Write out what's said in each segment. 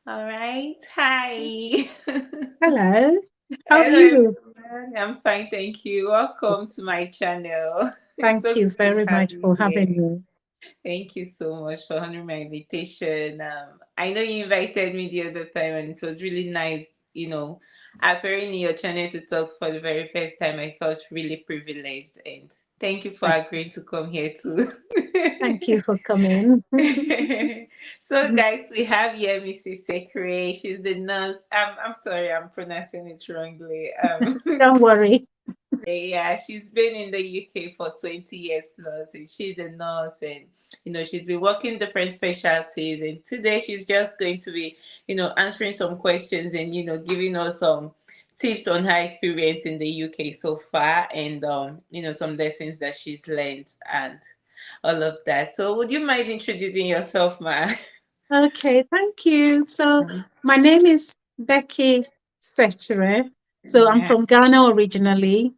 All right. Hi. Hello, how are Hello, you? everyone. I'm fine, thank you. Welcome to my channel. It's Thank so you good to very have much you for here. having me. Thank you so much for honoring my invitation. I know you invited me the other time, and it was really nice, appearing in your channel to talk for the very first time. I felt really privileged, and thank you for Thank agreeing to come here too. thank you for coming. So guys, we have here Mrs. Sekre. She's the nurse. I'm sorry, I'm pronouncing it wrongly. Don't worry. Sekre, yeah, she's been in the UK for 20 years plus, and she's a nurse, and she's been working different specialties. And today she's just going to be, answering some questions and giving us some tips on her experience in the UK so far, and some lessons that she's learned and all of that. So, would you mind introducing yourself, Ma? Okay, thank you. So, my name is Becky Sechere. So, I'm Yeah. from Ghana originally.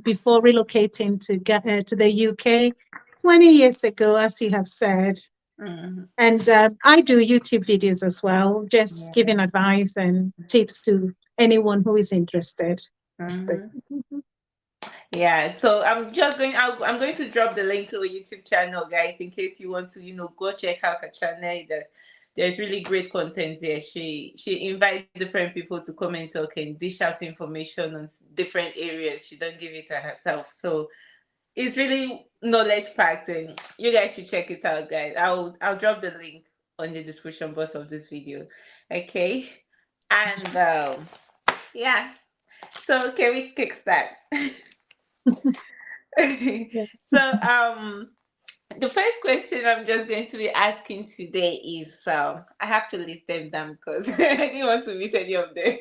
Before relocating to the UK 20 years ago, as you have said. Mhm. And I do YouTube videos as well, just Yeah. giving advice and tips to anyone who is interested. Mhm. Yeah, so I'm going to drop the link to a YouTube channel, guys, in case you want to, go check out her channel. There's really great content there. She invites different people to come and talk and dish out information on different areas. She don't give it to herself. So it's really knowledge packed, and you guys should check it out, guys. I'll drop the link on the description box of this video. Okay. And yeah. So can we kickstart? Yeah. So the first question I'm just going to be asking today is I have to list them down because I didn't want to miss any of them.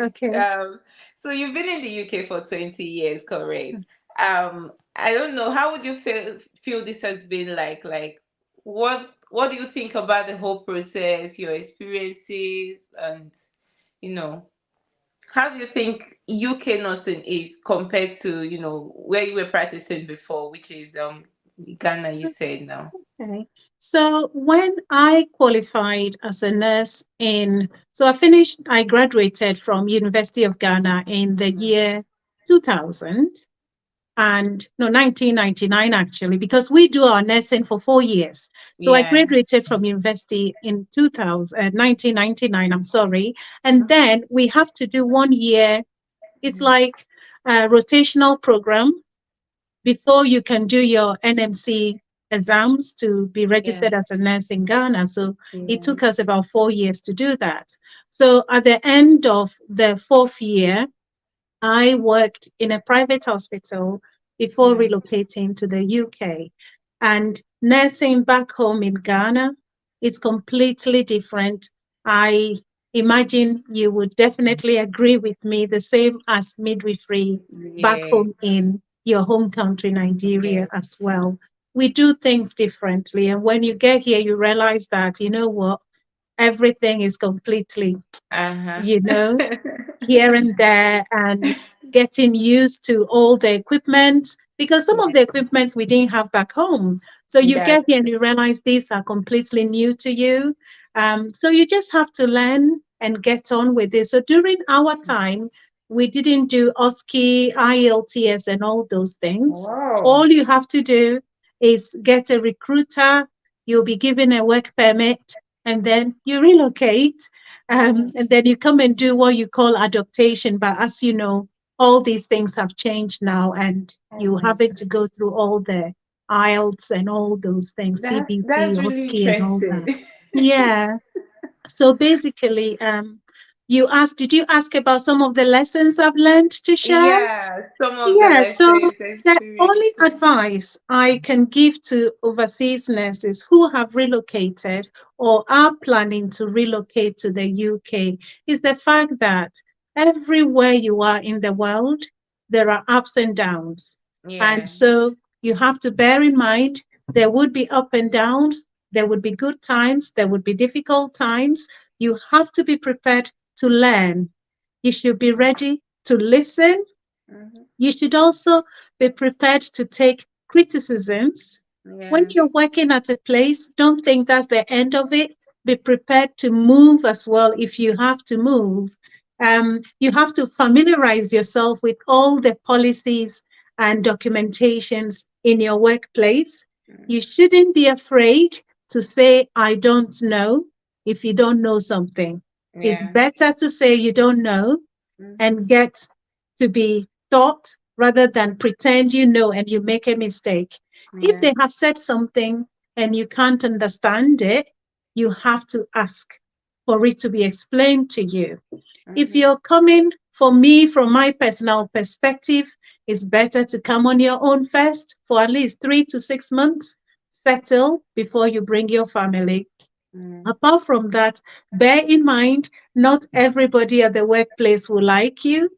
Okay. um so you've been in the UK for 20 years, correct? I don't know, how would you feel this has been like what do you think about the whole process, your experiences, and you know how do you think UK nursing is compared to, where you were practicing before, which is Ghana, you said now. Okay. So when I qualified as a nurse so I graduated from University of Ghana in the year 2000 and no, 1999 actually, because we do our nursing for 4 years. So I Yeah. graduated from university in 1999, I'm sorry. And then we have to do 1 year. It's like a rotational program before you can do your NMC exams to be Yeah. registered as a nurse in Ghana. So it Yeah. took us about 4 years to do that. So at the end of the fourth year, I worked in a private hospital before Yeah. relocating to the UK. And nursing back home in Ghana is completely different. I imagine you would definitely agree with me, the same as midwifery back Yeah. home in your home country, Yeah. Nigeria, as well. We do things differently. And when you get here, you realize that, you know what, everything is completely, Uh-huh. you know, here and there, and getting used to all the equipment because some of Yeah. the equipments we didn't have back home. So you That get here and you realize these are completely new to you. So you just have to learn and get on with it. So during our time, we didn't do OSCE, IELTS, and all those things. wow. All you have to do is get a recruiter, you'll be given a work permit, and then you relocate, Mhm. and then you come and do what you call adaptation. But as you know, all these things have changed now, and you Mhm. having to go through all the IELTS and all those things, CBT, That's really OSCE, and all interesting. that. Yeah. So basically, did you ask about some of the lessons I've learned to share? Yeah, some of the Yeah, so lessons, the only experiences. advice I can give to overseas nurses who have relocated or are planning to relocate to the UK is the fact that everywhere you are in the world, there are ups and downs. And Yeah. so you have to bear in mind there would be up and downs, there would be good times, there would be difficult times. You have to be prepared to learn. You should be ready to listen. Mhm. You should also be prepared to take criticisms. When Yeah. you're working at a place, don't think that's the end of it. be prepared to move as well if you have to move. You have to familiarize yourself with all the policies and documentations in your workplace. You shouldn't be afraid to say, I don't know, if you don't know something. It's Yeah. better to say you don't know and Mm-hmm. get to be taught rather than pretend you know and you make a mistake. If Yeah. they have said something and you can't understand it, you have to ask for it to be explained to you. If Mm-hmm. you're coming, for me, from my personal perspective, it's better to come on your own first for at least 3 to 6 months, settle before you bring your family. Mm-hmm. Apart from that, bear in mind, not everybody at the workplace will like you.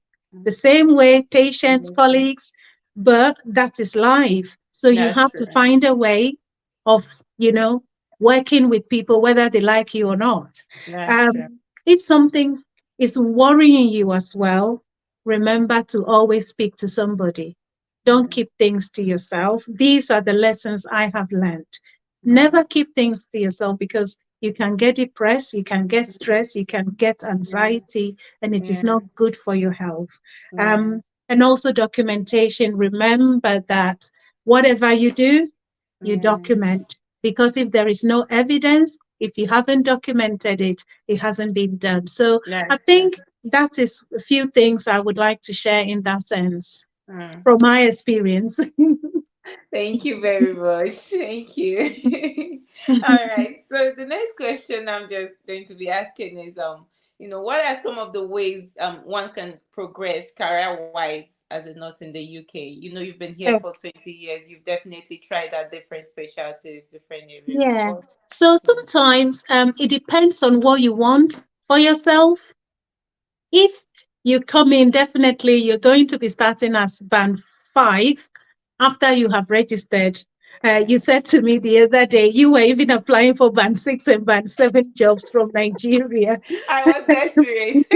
The same way, patients, colleagues, but that is life. So you That's have true. to find a way of, working with people, whether they like you or not. That's true. If something is worrying you as well, remember to always speak to somebody. Don't Mm-hmm. keep things to yourself. These are the lessons I have learned. Mm-hmm. Never keep things to yourself because you can get depressed, you can get stressed, you can get Yeah. anxiety, and it is Yeah. not good for your health. Yeah. And also documentation. Remember that whatever you do, you Yeah. document because if there is no evidence, if you haven't documented it, it hasn't been done. So I That's true. think that is a few things I would like to share in that sense Mm. from my experience. Thank you very much. Thank you. All right. So the next question I'm just going to be asking is what are some of the ways one can progress career wise as a nurse in the UK? You've been here for 20 years. You've definitely tried out different specialties, different areas. Yeah. What? So Yeah. sometimes it depends on what you want for yourself. If you come in, definitely you're going to be starting as band 5 after you have registered. You Yeah. said to me the other day you were even applying for band 6 and band 7 jobs from Nigeria. I was desperate.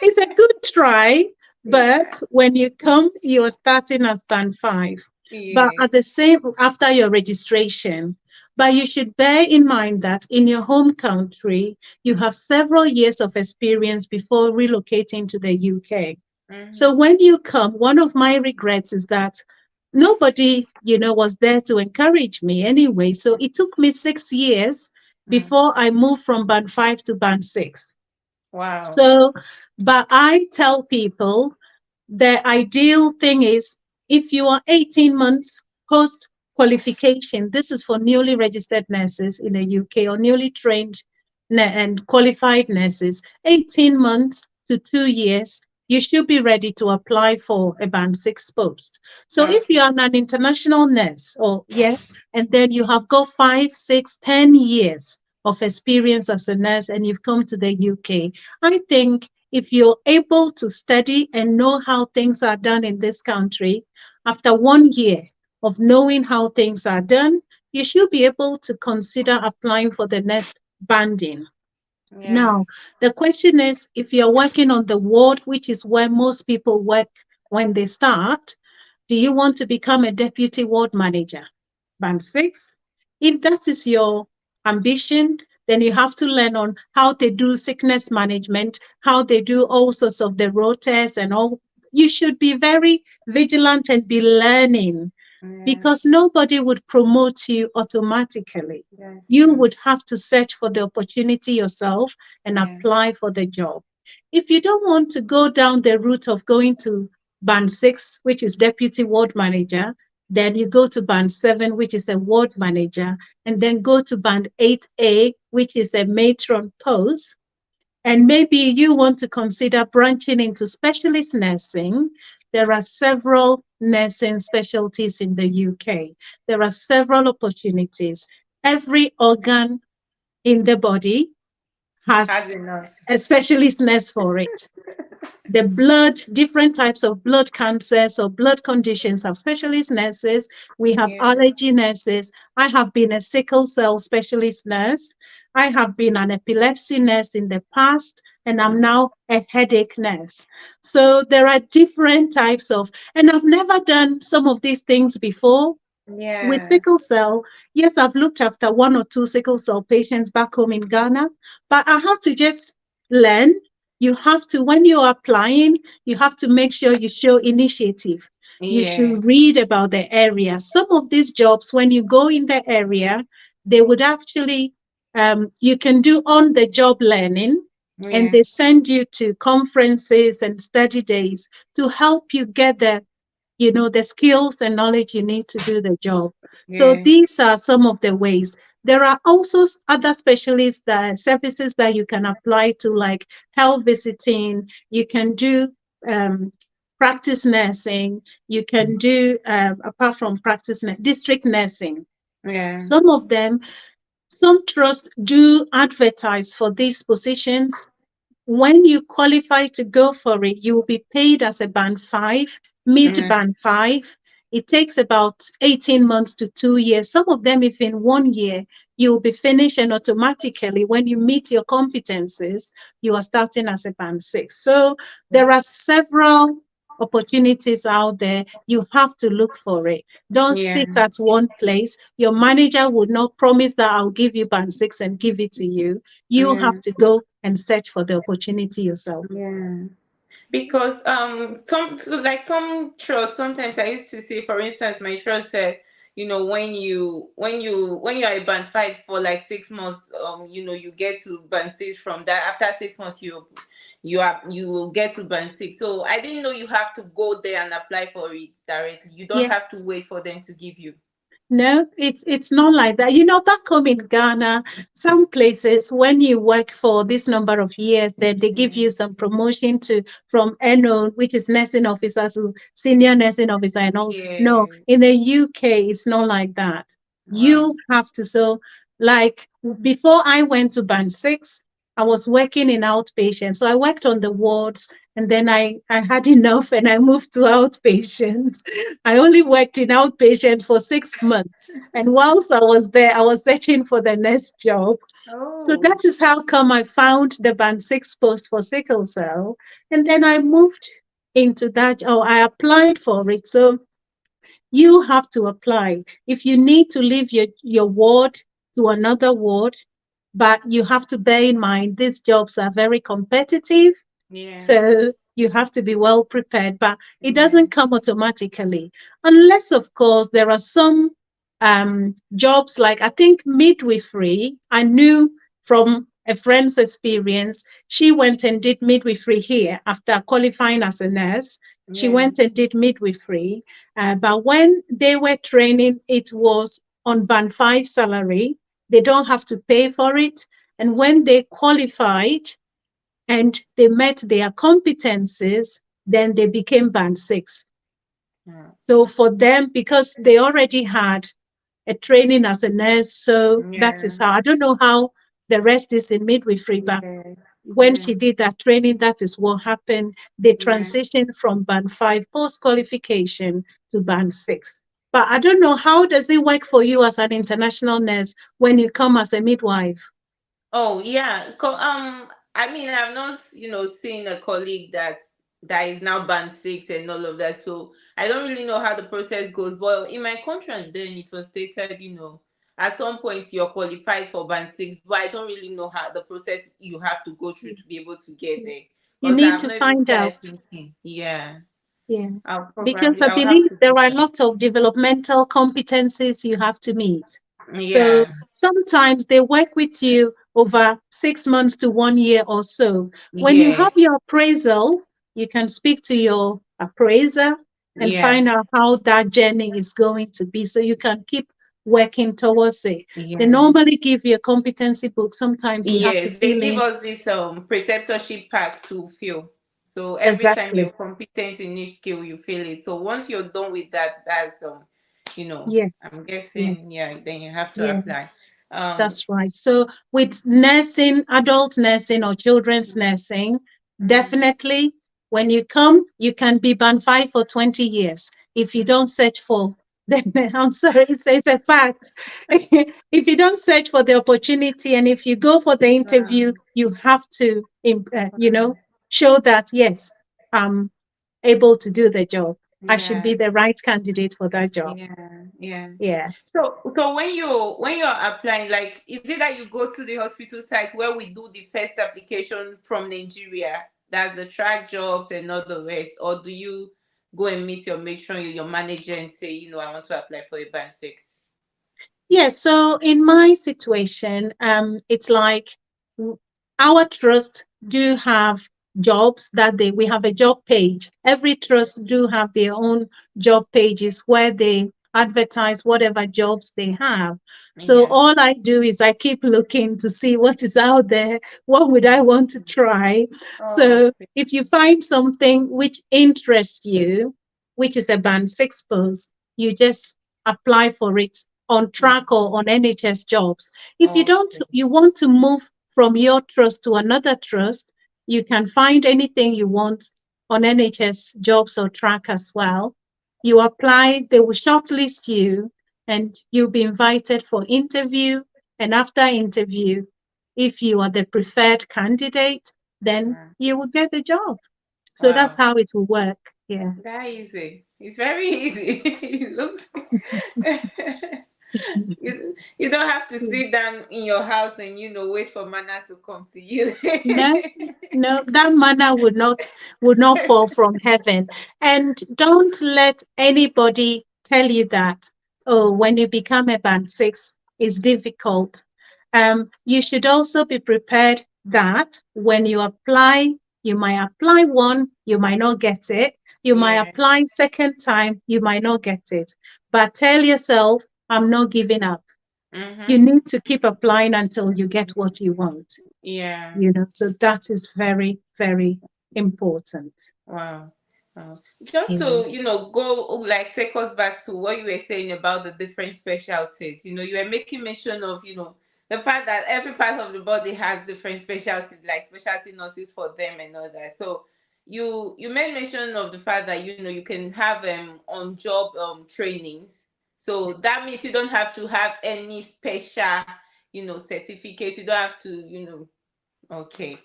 It's a good try, Yeah. but when you come, you're starting as band 5. But Yes. at the same, after your registration, but you should bear in mind that in your home country, you have several years of experience before relocating to the UK. So Mm-hmm. when you come, one of my regrets is that nobody, was there to encourage me anyway. So it took me 6 years Mm. before I moved from band 5 to band 6. Wow. So, but I tell people the ideal thing is if you are 18 months post qualification, this is for newly registered nurses in the UK or newly trained and qualified nurses, 18 months to 2 years, you should be ready to apply for a band 6 post. So if Okay. you are an international nurse, or yeah, and then you have got 5, 6, 10 years of experience as a nurse and you've come to the UK, I think if you're able to study and know how things are done in this country, after 1 year of knowing how things are done, you should be able to consider applying for the next banding. Yeah. Now, the question is if you're working on the ward, which is where most people work when they start, do you want to become a deputy ward manager? Band 6. If that is your ambition, then you have to learn on how they do sickness management, how they do all sorts of the rotas and all. You should be very vigilant and be learning Yeah. because nobody would promote you automatically. That's You true. would have to search for the opportunity yourself and Yeah. apply for the job. If you don't want to go down the route of going to band 6, which is deputy ward manager, then you go to band 7, which is a ward manager, and then go to band 8A, which is a matron post. And maybe you want to consider branching into specialist nursing. There are several nursing specialties in the UK. There are several opportunities. Every organ in the body has As a nurse. a specialist nurse for it. The blood, different types of blood cancers or blood conditions have specialist nurses. We have Yeah. allergy nurses. I have been a sickle cell specialist nurse. I have been an epilepsy nurse in the past, and I'm now a headache nurse. So there are different types of, and I've never done some of these things before. With Yeah. sickle cell, yes, I've looked after one or two sickle cell patients back home in Ghana, but I have to just learn. You have to, when you're applying, you have to make sure you show initiative. You should Yes. read about the area. Some of these jobs, when you go in the area, they would actually, you can do on the job learning, and Yeah. they send you to conferences and study days to help you get the skills and knowledge you need to do the job. So Yeah. these are some of the ways. There are also other specialist services that you can apply to, like health visiting. You can do um, practice nursing. You can do, apart from practice, district nursing. Yeah. Some of them, some trusts do advertise for these positions. When you qualify to go for it, you will be paid as a band five, mid Yeah. band five. It takes about 18 months to 2 years. Some of them, if in 1 year, you will be finished, and automatically, when you meet your competencies, you are starting as a band six. So there are several opportunities out there. You have to look for it. Don't Yeah. sit at one place. Your manager would not promise that I'll give you band six and give it to you. You Yeah. have to go and search for the opportunity yourself. Yeah. Because like some trust, sometimes I used to say, for instance, my trust said, when you are a band five for like 6 months, you get to band six. From that, after 6 months, you will get to band six. So I didn't know you have to go there and apply for it directly. You don't Yeah. have to wait for them to give you. No, it's not like that. Back home in Ghana, some places when you work for this number of years, then they give you some promotion to from NO, which is nursing officer, to senior nursing officer and all. No, Yeah. in the UK, it's not like that. Wow. You have to. So, like before I went to band six, I was working in outpatient. So I worked on the wards, and then I had enough and I moved to outpatient. I only worked in outpatient for 6 months. And whilst I was there, I was searching for the next job. So Oh. that is how come I found the band six post for sickle cell. And then I moved into that, or I applied for it. So you have to apply. If you need to leave your ward to another ward, but you have to bear in mind these jobs are very competitive, Yeah. so you have to be well prepared, but it Yeah. doesn't come automatically. Unless, of course, there are some jobs like, I think, midwifery. I knew from a friend's experience, she went and did midwifery here after qualifying as a nurse. She Yeah. went and did midwifery. But when they were training, it was on band five salary. They don't have to pay for it. And when they qualified, and they met their competencies, then they became band six. Yeah. So for them, because they already had a training as a nurse, so that is Yeah. how, I don't know how the rest is in midwifery, but Yeah. when she did that training, that is what happened. They Yeah. transitioned from band five post qualification to band six. But I don't know, how does it work for you as an international nurse when you come as a midwife? Oh yeah. I mean, I've not seen a colleague that is now band six and all of that. So I don't really know how the process goes. But in my contract, then it was stated, at some point you're qualified for band six. But I don't really know how the process you have to go through to be able to get there. You Because need I've to not even find started out. thinking. Yeah. Yeah, because I I'll have believe to there think. are a lot of developmental competencies you have to meet. So Yeah. sometimes they work with you over 6 months to 1 year or so. When you have Yes. your appraisal, you can speak to your appraiser and Yeah. find out how that journey is going to be so you can keep working towards it. They Yeah. normally give you a competency book. Sometimes you have to Yes, they fill give in. us this preceptorship pack to fill. So every time you're Exactly. competent in each skill, you fill it. So once you're done with that, that's Yeah, I'm yeah, guessing, yeah, then you have to yeah. apply. Um That's right. So with nursing, adult nursing or children's nursing, mm, definitely when you come, you can be band five for 20 years. If you don't search for then I'm sorry, it's a fact. If you don't search for the opportunity and if you go for the interview, wow, you have to, wow. show that, yes, I'm able to do the job. I should be Yeah. the right candidate for that job. Yeah, yeah. Yeah. So when you're applying, like, is it that you go to the hospital site where we do the first application from Nigeria? That's the track jobs and all the rest, or do you go and meet your matron, your manager, and say, I want to apply for a band 6? Yeah, so in my situation, it's like our trust do have jobs that we have a job page. Every trust do have their own job pages where they advertise whatever jobs they have. So Yeah. all I do is I keep looking to see what is out there, what would I want to try. Oh, So if you find something which interests you, which is a band six post, you just apply for it on okay. track or on NHS jobs. If you don't, Okay. you want to move from your trust to another trust, you can find anything you want on NHS jobs or track as well. You apply, they will shortlist you, and you'll be invited for interview. And after interview, if you are the preferred candidate, then Wow. you will get the job. So that's Wow. how it will work. Yeah. That easy. It's very easy. It looks you don't have to sit down in your house and wait for manna to come to you. No, no, that manna would not fall from heaven. And don't let anybody tell you that, oh, when you become a band six, it's difficult. You should also be prepared that when you apply, you might apply one, you might not get it. You might Yes. apply second time, you might not get it. But tell yourself, I'm not giving up. You Mm-hmm. need to keep applying until you get what you want. Yeah. So that is very, very important. Wow. Wow. Just Yeah. to, go, like, take us back to what you were saying about the different specialties. You were making mention of, the fact that every part of the body has different specialties, like specialty nurses for them and all that. So you made mention of the fact that, you can have on job trainings. So that means you don't have to have any special, certificate. You don't have to, okay.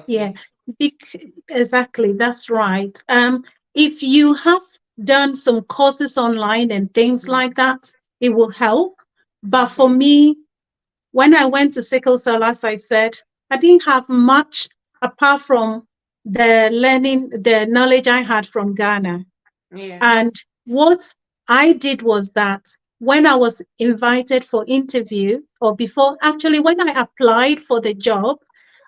Yeah, Okay. exactly. That's right. If you have done some courses online and things Mm. like that, it will help. But for Mm-hmm. me, when I went to sickle cell, as I said, I didn't have much apart from the knowledge I had from Ghana. Yeah. And what I did was that when I was invited for interview, or before, actually, when I applied for the job,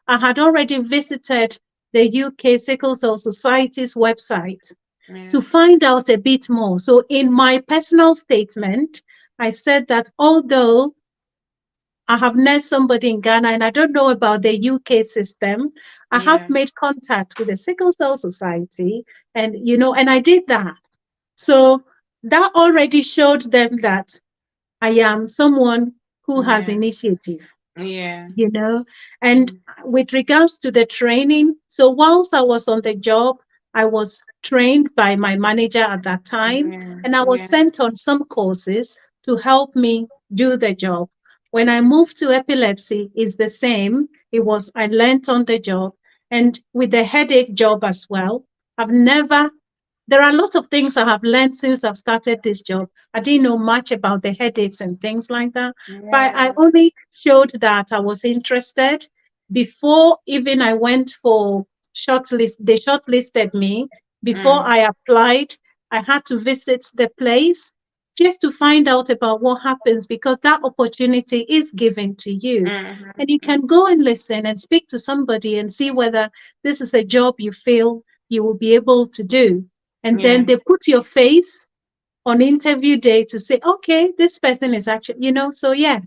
I had already visited the UK Sickle Cell Society's website Yeah. to find out a bit more. So, in my personal statement, I said that although I have nursed somebody in Ghana and I don't know about the UK system, I have Yeah. made contact with the Sickle Cell Society, and I did that. So that already showed them that I am someone who has Yeah. initiative, Yeah. you know. And Mm. with regards to the training, so whilst I was on the job, I was trained by my manager at that time, Yeah. and I was Yeah. sent on some courses to help me do the job. When I moved to epilepsy, it's the same. I learned on the job, and with the headache job as well. I've never There are a lot of things I have learned since I've started this job. I didn't know much about the headaches and things like that, but I Yeah. only showed that I was interested before even I went for shortlist. They shortlisted me. Before Mm. I applied, I had to visit the place just to find out about what happens, because that opportunity is given to you. Mm-hmm. And you can go and listen and speak to somebody and see whether this is a job you feel you will be able to do. And then Yeah. they put your face on interview day to say, okay, this person is actually, so yeah.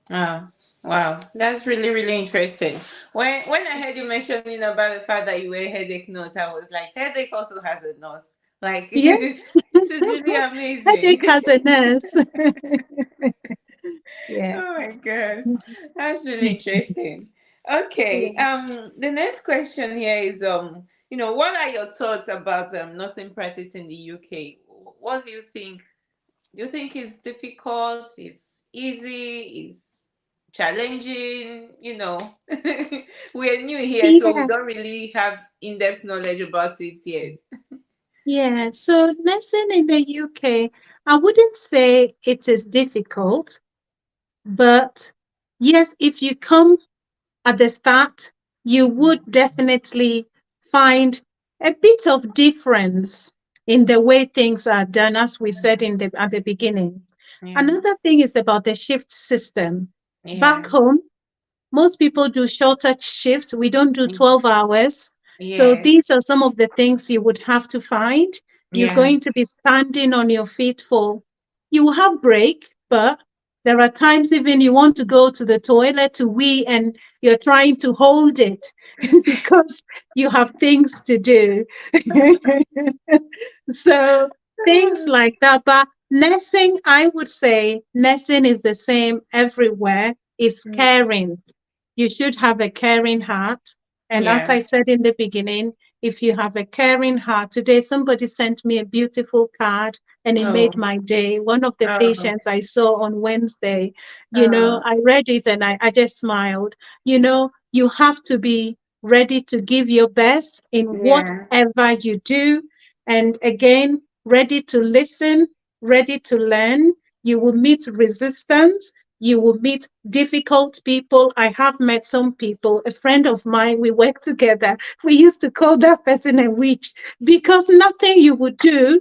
Wow. Wow. That's really, really interesting. When I heard you mentioning about the fact that you were a headache nurse, I was like, headache also has a nurse. Like, this Yes. is really Headache amazing. has a nurse. Yeah. Oh my god, that's really interesting. Okay, Yeah. the next question here is, what are your thoughts about nursing practice in the UK? What do you think? Do you think it's difficult? It's easy? It's challenging? We're new here, so we Yeah. don't really have in-depth knowledge about it yet. Yeah, so nursing in the UK, I wouldn't say it is difficult, but yes, if you come at the start, you would definitely find a bit of difference in the way things are done, as we said in the at the beginning. Yeah. Another thing is about the shift system. Back Yeah. home, most people do shorter shifts. We don't do 12 hours. So Yes. these are some of the things you would have to find. You're Yeah. going to be standing on your feet for, you will have break, but there are times even you want to go to the toilet to wee and you're trying to hold it because you have things to do. So things like that. But nursing, I would say nursing is the same everywhere. It's caring. You should have a caring heart. And as Yeah. I said in the beginning, if you have a caring heart, today somebody sent me a beautiful card and it made Oh. my day. One of the Oh. patients I saw on Wednesday, Oh. I read it and I just smiled. You have to be ready to give your best in Yeah. whatever you do. And again, ready to listen, ready to learn. You will meet resistance. You will meet difficult people. I have met some people. A friend of mine, we work together. We used to call that person a witch because nothing you would do,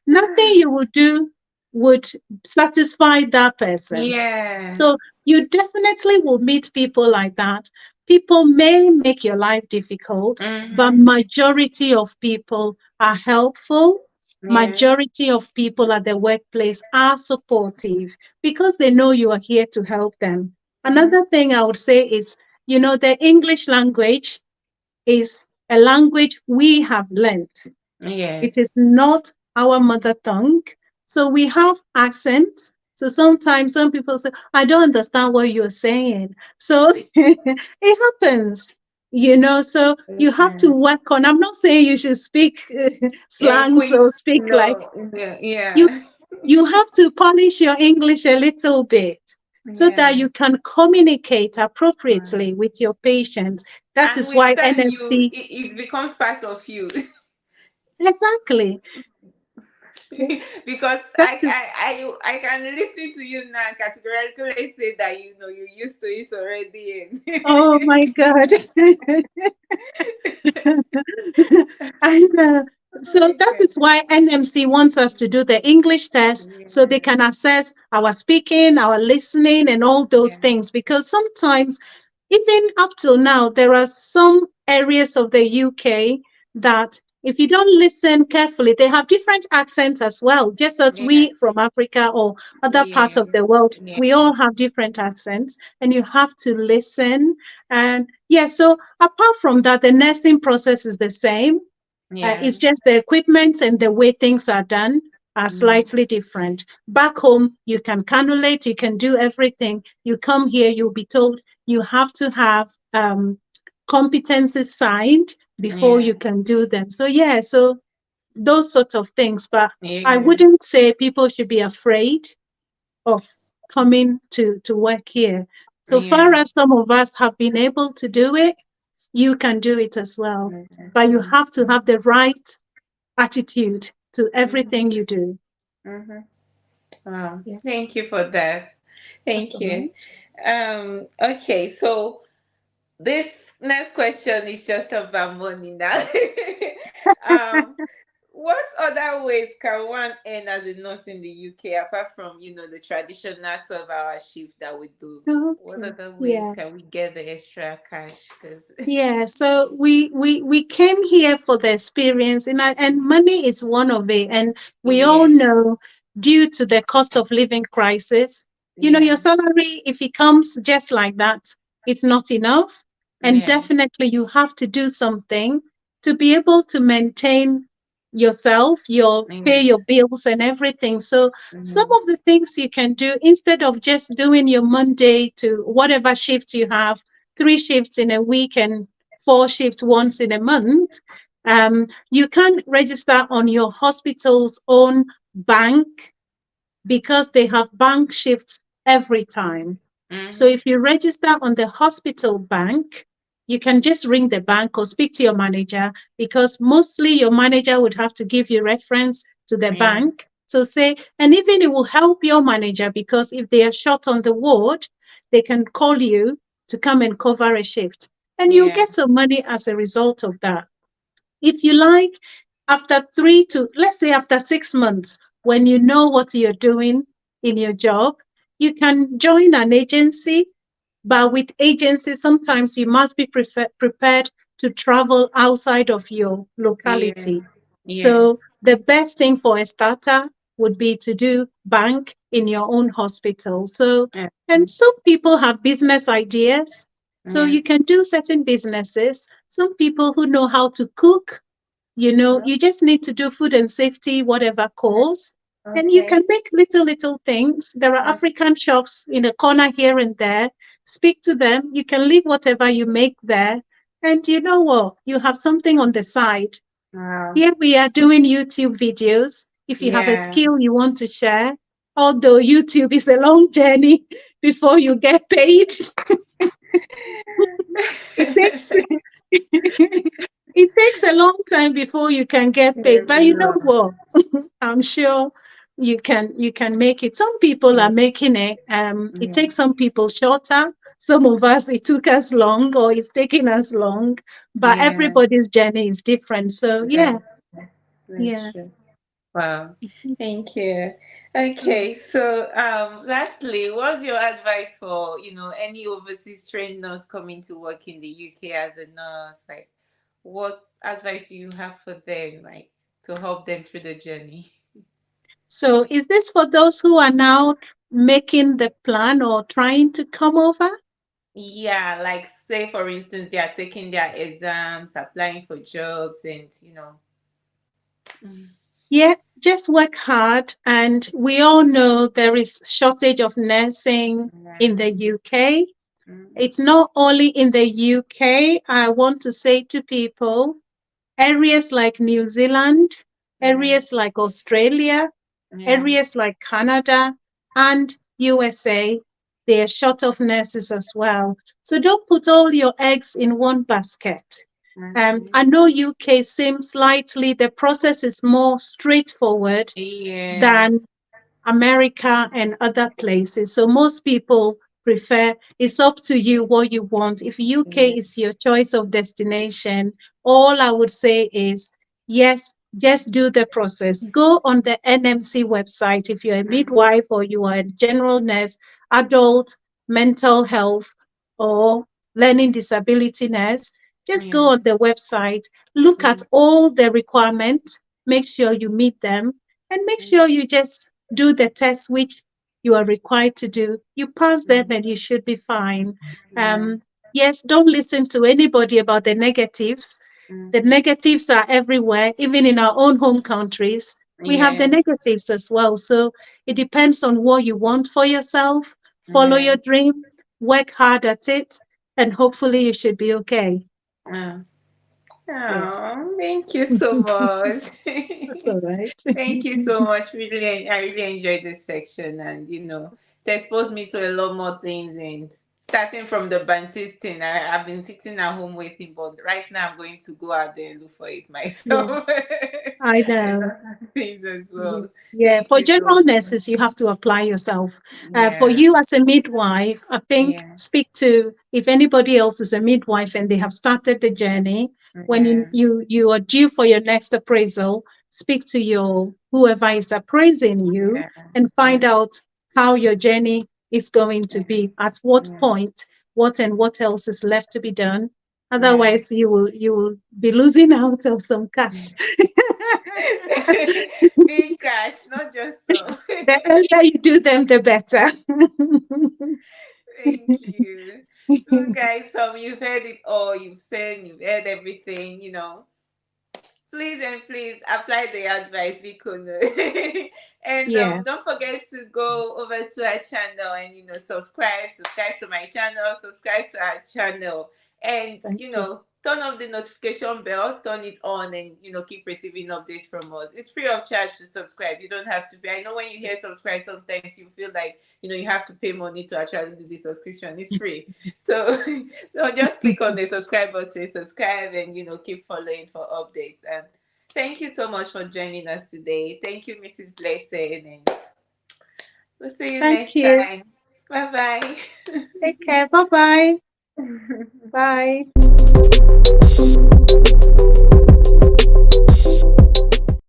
nothing you would do would satisfy that person. Yeah. So you definitely will meet people like that. People may make your life difficult, but Mm-hmm. majority of people are helpful. Yeah. Majority of people at the workplace are supportive because they know you are here to help them. Mm-hmm. Another thing I would say is, the English language is a language we have learned. It Yes. is not our mother tongue. So we have accents. So sometimes some people say, I don't understand what you're saying. So it happens, so you have to Yeah. work on. I'm not saying you should speak Yeah. slangs or Quiz. speak like No. Yeah. you Yeah. you have to polish your English a little bit so that Yeah. you can communicate appropriately Wow. with your patients. That And is with why time, NMC, it becomes part of you. exactly. Because That is, I can listen to you now and categorically say that you used to it already. oh my God. And so Oh my that is goodness. why NMC wants us to do the English test so they Yeah. can assess our speaking, our listening, and all those Yeah. things. Because sometimes, even up till now, there are some areas of the UK that if you don't listen carefully, they have different accents as well, just as Yeah. we from Africa or other parts of Yes. the world, Yeah. we all have different accents, and you have to listen. And yeah, so apart from that, the nursing process is the same. Yeah. It's just the equipment and the way things are done are Mm. slightly different. Back home, you can cannulate, you can do everything. You come here, you'll be told you have to have competencies signed before Yeah. you can do them. So, yeah, so those sorts of things. But I Yeah. wouldn't say people should be afraid of coming to work here. So far Yeah. as some of us have been able to do it, you can do it as well. But you Mm-hmm. have to have the right attitude to Mm-hmm. everything you do. Mm-hmm. Wow. Yeah, Thank you for that. that's Thank all you. right. Okay, so this next question is just about money now. um, what other ways can one earn as a nurse in the UK apart from the traditional 12-hour shift that we do? What Okay. other ways Yeah. can we get the extra cash? Because Yeah, so we came here for the experience, and money is one of it. And we all yes, know, due to the cost of living crisis, your yeah, salary, if it comes just like that, it's not enough. And yes, definitely you have to do something to be able to maintain yourself, your pay your yes, bills and everything. So some mm-hmm. of the things you can do instead of just doing your Monday to whatever shift you have, 3 shifts in a week and 4 shifts once in a month, you can register on your hospital's own bank because they have bank shifts every time. So Mm-hmm. if you register on the hospital bank, you can just ring the bank or speak to your manager, because mostly your manager would have to give you reference to the Yeah. bank. So say, and even it will help your manager, because if they are short on the ward, they can call you to come and cover a shift. And you'll Yeah. get some money as a result of that. If you like, after let's say after 6 months, when you know what you're doing in your job, you can join an agency. But with agencies, sometimes you must be prepared to travel outside of your Yeah. locality. Yeah. So the best thing for a starter would be to do bank in your own hospital. So, Yeah. and some people have business ideas. So Yeah. you can do certain businesses. Some people who know how to cook, you just need to do food and safety, whatever course. And you can Okay. make little things. There are African shops in a corner here and there. Speak to them. You can leave whatever you make there. And you know what? You have something on the side. Wow. Here we are doing YouTube videos. If you have a Yeah. skill you want to share, although YouTube is a long journey before you get paid, it takes it takes a long time before you can get paid. But you know Everyone. what? I'm sure you can make it. Some people are making it. It Yeah. takes some people shorter. Some of us it took us long, or it's taking us long. But Yeah. everybody's journey is different. So Very, yeah, very yeah. true. Wow. Thank you. Okay, so lastly, what's your advice for, any overseas trained nurse coming to work in the UK as a nurse? Like, what advice do you have for them, like, to help them through the journey? So is this for those who are now making the plan or trying to come over? Yeah, like say for instance they are taking their exams, applying for jobs, and Yeah, just work hard. And we all know there is shortage of nursing yeah. in the UK. Mm, It's not only in the UK. I want to say to people, areas like New Zealand, yeah. areas like Australia, Yeah. areas like Canada and USA, they are short of nurses as well. So don't put all your eggs in one basket. Okay. I know UK seems slightly, the process is more straightforward Yes. than America and other places. So most people prefer, it's up to you what you want. If UK Yeah. is your choice of destination, all I would say is yes, just do the process. Go on the NMC website if you're a midwife or you are a general nurse, adult, mental health, or learning disability nurse. Just Yeah. go on the website, look at Mm, all the requirements, make sure you meet them, and make mm, sure you just do the tests which you are required to do. You pass them mm, and you should be fine. yeah. Yes, don't listen to anybody about the negatives. Mm, The negatives are everywhere, even in our own home countries. We have the yes. negatives as well. So it depends on what you want for yourself. Follow Yeah. your dream, work hard at it, and hopefully you should be okay. Oh, Yeah. oh, thank you so much. That's all right. Thank you so much. Really, I really enjoyed this section, and it exposed me to a lot more things. And starting from the band system, I've been sitting at home waiting, but right now I'm going to go out there and look for it Yeah, myself. I And know. other things as Mhm. well. Yeah, Thank for you so general much. nurses, you have to apply yourself. For Yeah, you as a midwife, I think yeah, speak to if anybody else is a midwife and they have started the journey. When yeah, you are due for your next appraisal, speak to your whoever is appraising you yeah, and yeah, find out how your journey is going to yeah, be. At what yeah, point, what else is left to be done. yeah. Otherwise, you will be losing out of some cash. Big cash, not just so. The earlier you do them, the better. Thank you. So, guys, you've heard it all. You've heard everything. Please and please apply the advice we could. And Yeah, don't forget to go over to our channel and subscribe to my channel, subscribe to our channel. And Thank you. turn off the notification bell, turn it on, and keep receiving updates from us. It's free of charge to subscribe. You don't have to pay. I know when you hear subscribe, sometimes you feel like you have to pay money to actually do the subscription. It's free. So no, just click on the subscribe button, subscribe, and keep following for updates. And thank you so much for joining us today. Thank you, Mrs. Blessing, and we'll see you Thank next you. time. Bye bye. Take care. Bye bye. Bye.